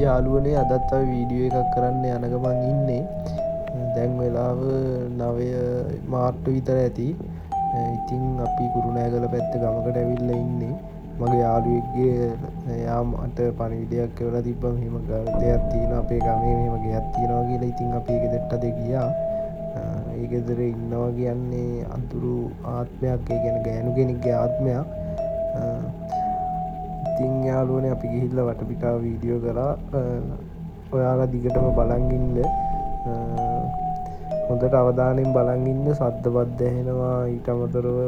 යාළුවනේ අදත් අපි වීඩියෝ එකක් කරන්න යන ගමන් ඉන්නේ. දැන් වෙලාව 9 මාර්තු විතර ඇති. ඉතින් අපි කුරුණෑගල පැත්ත ගමකට ඇවිල්ලා ඉන්නේ. මගේ යාළුවෙක්ගේ එයා මට පණිවිඩයක් කියලා තිබ්බා මෙහෙම දෙයක් තියෙනවා අපේ ගමේ මෙහෙම ගෙයක් තියෙනවා කියලා. ඉතින් අපි ඒ ගෙදරට අද ගියා. ඒ ගෙදර ඉන්නවා කියන්නේ අඳුරු ආත්මයක්, ඒ කියන්නේ ගෑනු කෙනෙක්ගේ ආත්මයක්. ඉතින් යාළුවනේ අපි ගිහිල්ලා වටපිටාව වීඩියෝ කරා. ඔයාලා දිගටම බලන් ඉන්න. හොඳට අවධානයෙන් බලන් ඉන්න. සද්ද බද්ද ඇහෙනවා. ඊට අමතරව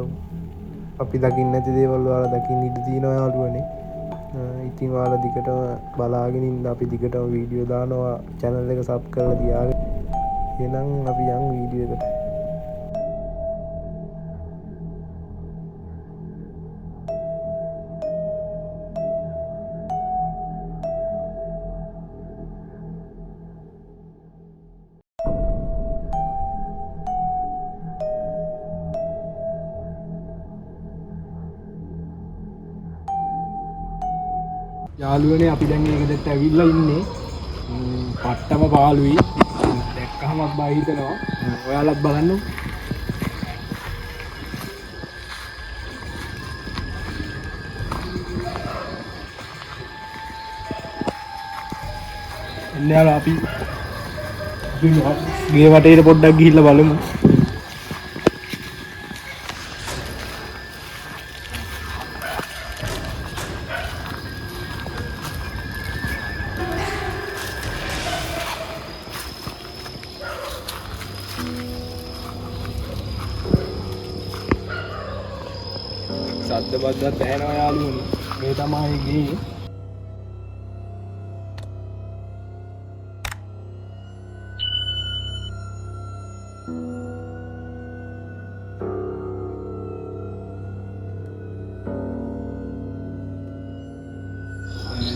අපි දකින්න නැති දේවල් ඔයාලා දකින්න ඉඩ තියෙනවා යාළුවනේ. ඉතින් ඔයාලා දිගටම බලාගෙන ඉන්න. අපි දිගටම වීඩියෝ දානවා. channel එක sub කරලා තියාගෙන. එහෙනම් අපි යන් වීඩියෝ එකට. යාළුවනේ අපි දැන් මේ ගෙදරට ඇවිල්ලා ඉන්නේ. පට්ටම පාළුයි. දැක්කහමත් බය හිතෙනවා. ඔයාලත් බලන්න. එන්න යාළුවා අපි ගේ වටේට පොඩ්ඩක් ගිහිල්ලා බලමු. සද්ද බද්දත් ඇහෙනවා යාළුවනේ. මේ තමයි ගේ.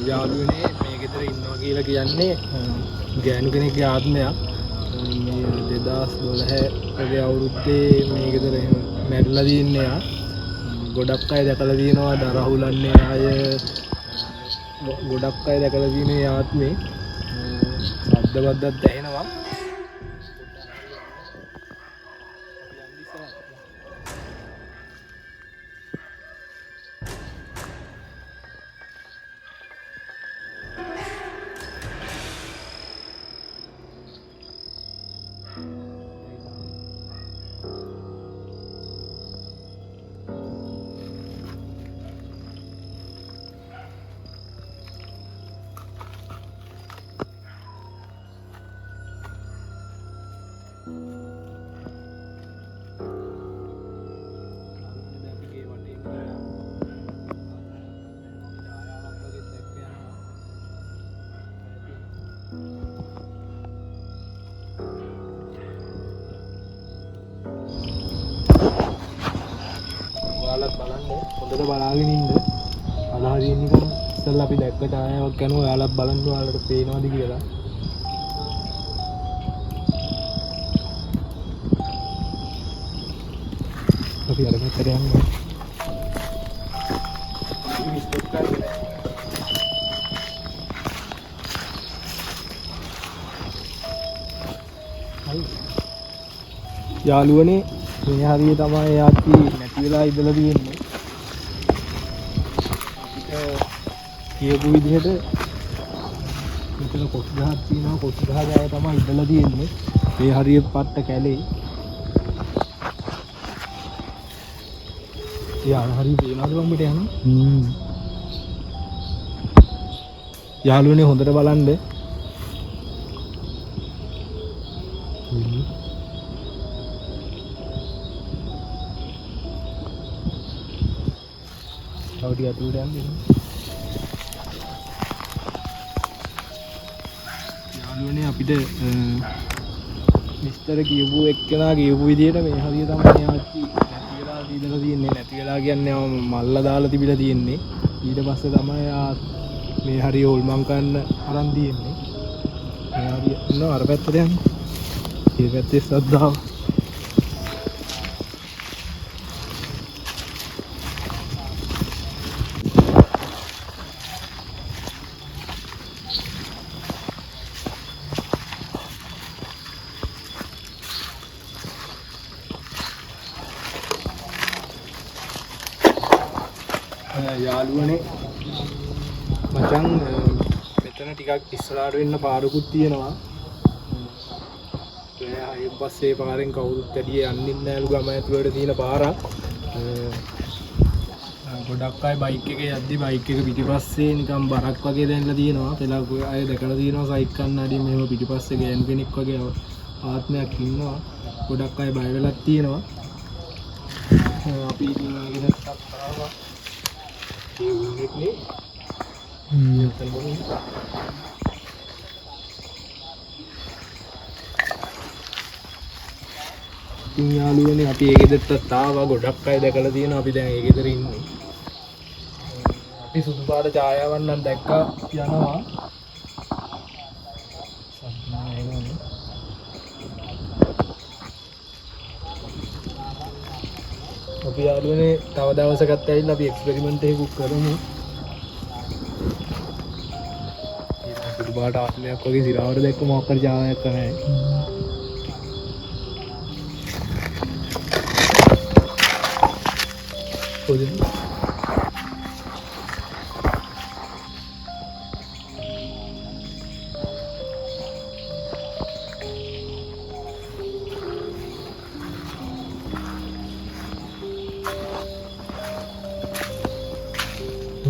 යාළුවනේ මේ ගෙදර ඉන්නවා කියලා කියන්නේ ගෑනු කෙනෙක්ගේ ආත්මයක්. මේ 2012 වගේ අවුරුද්දේ මේ ගෙදර මැරිලා තියෙන්නේ යා. ගොඩක් අය දැකලා තියෙනවා දරහුලන්නේ අය. ගොඩක් අය දැකලා තියෙන ආත්මේ සද්ද බද්දත් ඇහෙනවා. ඔයාලත් බලන්න හොඳට බලාගෙන ඉන්න. අලහරින් නිකන් ඉස්සෙල්ලා අපි දැක්ක ඡායාවක් යනවා. ඔයාලත් බලන්න ඔයාලට පේනවද කියලා. අපි අර මෙතන යනවා. යාළුවනේ මේ හරිය තමයි යාත්‍රි නැති වෙලා ඉඳලා තියෙන්නේ. අපිට කියපු විදිහට මෙතන කොස් ගහක් තියෙනවා. කොස් ගහ ගාව තමයි ඉඳලා තියෙන්නේ. මේ හරිය පට්ට කැලේ. යාන හරිය පේනවද බම්බට යන්නේ? යාළුවනේ හොඳට බලන්න. ටික අතුරට යන්නේ. යාළුවනේ අපිට විස්තර කියපු එක්කෙනා කියපු විදිහට මේ හරිය තමයි යාච්චි නැති වෙලා ඉඳලා තියෙන්නේ. නැති වෙලා කියන්නේ මල්ලා දාලා තිබිලා තියෙන්නේ. ඊට පස්සේ තමයි මේ හරිය හොල්මන් කරන්න අරන් තියෙන්නේ. මේ හරිය නෝ අර පැත්තට යන්නේ. මේ පැත්තේ සද්දාව. යාළුවනේ මචං මෙතන ටිකක් ඉස්සරහට වෙන්න පාරකුත් තියෙනවා. ඒ පස්සේ පාරෙන් කවුරුත් ඇඩිය යන්නේ නැලු ගම ඇතුළට තියෙන පාරක්. ගොඩක් අය බයික් එකේ යද්දි බයික් එක පිටිපස්සේ නිකන් බරක් වගේ දැනලා තියෙනවා. පෙළක් අය දැකලා තියෙනවා සයික් කන්නඩිය මෙහෙම පිටිපස්සේ ගෑනු කෙනෙක් වගේ ආත්මයක් ඉන්නවා. ගොඩක් අය බය වෙලක් තියෙනවා. අපි ඉතින් ගෙදරට කරාවා. ඒ උන්නෙක් නේ. ඉතින් යාළුවනේ අපි ඒ ගෙදරට ආවා. ගොඩක් අය දැකලා තියෙනවා. අපි දැන් ඒ ගෙදර ඉන්නේ. අපි සුදු පාට ඡායාවක් නම් දැක්කා යනවා. අපි යාළුවනේ තව දවසකට ඇවිල්ලා අපි එක්ස්පෙරිමන්ට් එකක් කරමු. සුදු පාට ආත්මයක් වගේ සිරාවට දැක්ක මොකක් හරි ඡායාවක් කරන්නේ. කොහෙද?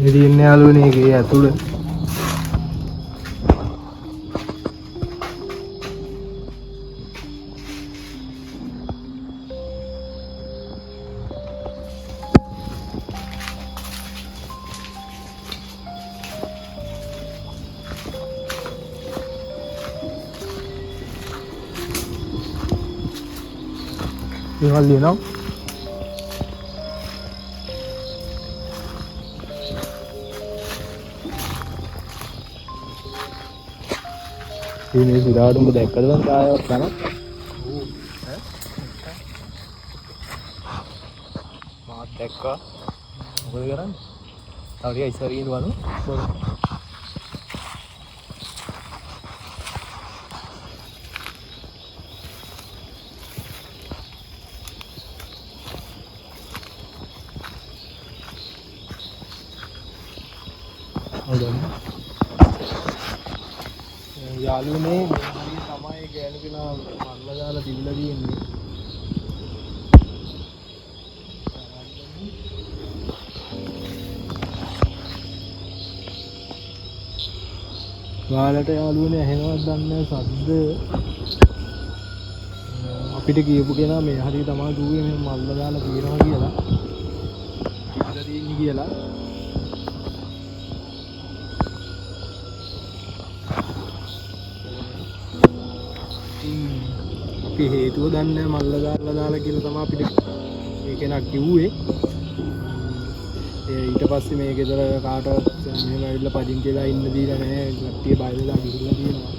ඉතින් ඉන්නේ යාළුවනේ ඒකේ ඇතුළ. Tinggal dia nak. Ini sudah ada mudah kerja saya kan? Mat dekka. Boleh kan? Tahu dia isari ini baru. යාළුවනේ මේ තමයි ගෑනු කෙනා මල්ල දාලා තිබිලා තියෙන්නේ. ඔයාලට යාළුවනේ ඇහෙනවද දන්නේ සද්ද? අපිට කියපු කෙනා මේ හරිය තමයි දුවේ මේ මල්ල දාලා තියනවා කියලා. තිබිලා තියෙන්නේ කියලා. අපි හේතුව දන්නේ මල්ල දාලා කියලා තමයි අපිට මේ කෙනා කිව්වේ. ඊට පස්සේ මේ ගෙදර කාටවත් මෙහෙම ඇවිල්ලා පදිංචිලා ඉන්න දීලා නැහැ. කට්ටිය බය වෙලා ගිහිල්ලා තියෙනවා.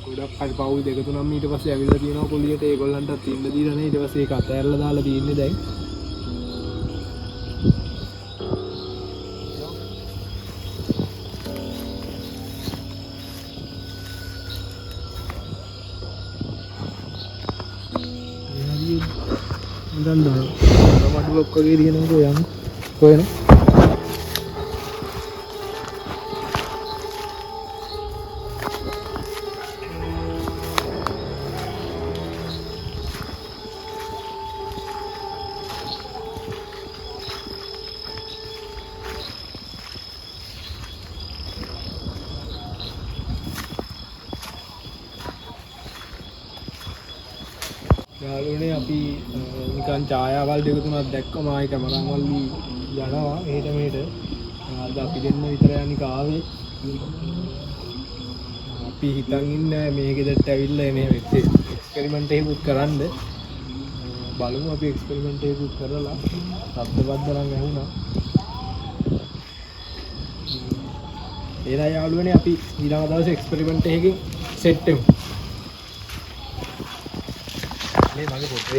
ගොඩක් හරි පවුල් දෙක තුනක් ඊට පස්සේ ඇවිල්ලා තියෙනවා කොළියට. ඒගොල්ලන්ටත් ඉන්න දීලා නැහැ. ඊට පස්සේ ඒක අතහැරලා දාලා තියෙන්නේ දැන්. Ganda. Nama dulu kok gini nunggu yang kowe no. යාළුවනේ අපි නිකන් ඡායාවල් දෙක තුනක් දැක්කම ආයි කැමරාවල්ලි යනවා එහෙට මෙහෙට. අද අපි දෙන්න විතර යන්නේ ආවේ. අපි හිතන් ඉන්නේ මේ ගෙදරට ඇවිල්ලා මේ එක්ස්පෙරිමන්ට් එකකුත් කරන්න. බලමු අපි එක්ස්පෙරිමන්ට් එකකුත් කරලා සබ්දපත් දරන් ඇහුණා. ඒලා යාළුවනේ අපි ඊළඟ දවසේ එක්ස්පෙරිමන්ට් එකකින් සෙට් වෙමු. Ini lagi foto